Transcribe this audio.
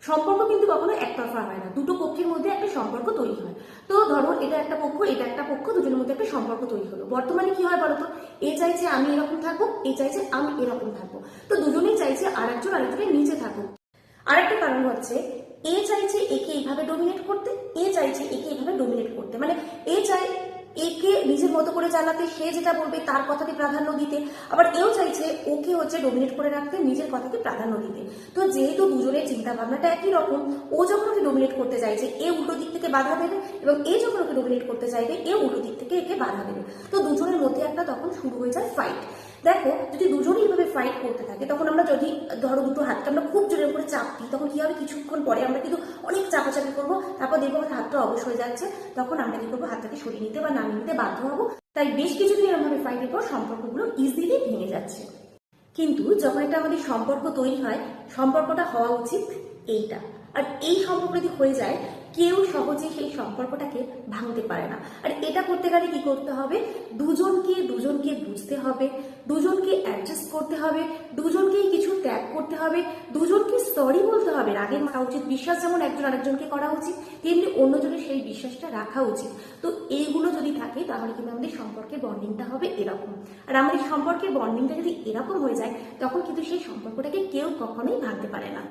সম্পর্ক কিন্তু কখনো একতরফা হয় না, দুটো পক্ষের মধ্যে একটা সম্পর্ক তৈরি হয়। তো ধরো এটা একটা পক্ষ, এটা একটা পক্ষ, দুজনের মধ্যে একটা সম্পর্ক তৈরি হলো। বর্তমানে কি হয় বলতো, এ চাইছে আমি এরকম থাকবো, এ চাইছে আমি এরকম থাকবো। তো দুজনেই চাইছে আরেকজন আরেকজনের নিচে থাকুক। আরেকটা কারণ হচ্ছে, এ চাইছে একে এইভাবে ডোমিনেট করতে, এ চাইছে একে এইভাবে ডোমিনেট করতে। মানে এ চায় একে নিজের মতো করে চালাতে, সে যেটা বলবে তার কথাকে প্রাধান্য দিতে, আবার এও চাইছে ওকে হচ্ছে ডোমিনেট করে রাখতে, নিজের কথাকে প্রাধান্য দিতে। তো যেহেতু দুজনের চিন্তা ভাবনাটা একই রকম, ও যখন ওকে ডোমিনেট করতে চাইছে এ উল্টো দিক থেকে বাধা দেবে, এবং এ যখন ওকে ডোমিনেট করতে চাইবে এ উল্টো দিক থেকে একে বাধা দেবে। তো দুজনের মধ্যে একটা তখন শুরু হয়ে যায় ফাইট। দেখো, যদি দুজনেই এইভাবে ফাইট করতে থাকে, তখন আমরা যদি ধরো দুটো হাতকে আমরা খুব জোরে করে চাপ দিই, তখন কি হবে, কিছুক্ষণ পরে আমরা কিন্তু অনেক চাপাচাপি করবো, তারপর দেখবো আমাদের হাতটা অবশ হয়ে যাচ্ছে, তখন আমরা কি করবো, হাতটাকে সরিয়ে নিতে বা নামিয়ে নিতে বাধ্য হবো। তাই বেশ কিছুদিন এরকমভাবে ফাইটের পর সম্পর্কগুলো ইজিলি ভেঙে যাচ্ছে। কিন্তু যখন একটা আমাদের সম্পর্ক তৈরি হয়, সম্পর্কটা হওয়া উচিত এইটা। আর এই সম্পর্ক যদি হয়ে যায়, কেউ সহজে সেই সম্পর্কটাকে ভাঙতে পারে না। আর এটা করতে গেলে কি করতে হবে, দুজনকে দুজনকে বুঝতে হবে, দুজনকে অ্যাডজাস্ট করতে হবে, দুজনকেই কিছু ত্যাগ করতে হবে, দুজনকে সরি বলতে হবে, রাগে মারা উচিত। বিশ্বাস যেমন একজন আরেকজনকে করা উচিত, তেমনি অন্যজনের সেই বিশ্বাসটা রাখা উচিত। তো এইগুলো যদি থাকে, তাহলে কিন্তু আমাদের সম্পর্কের বন্ডিংটা হবে এরকম। আর আমাদের সম্পর্কের বন্ডিংটা যদি এরকম হয়ে যায়, তখন কিন্তু সেই সম্পর্কটাকে কেউ কখনোই ভাঙতে পারে না।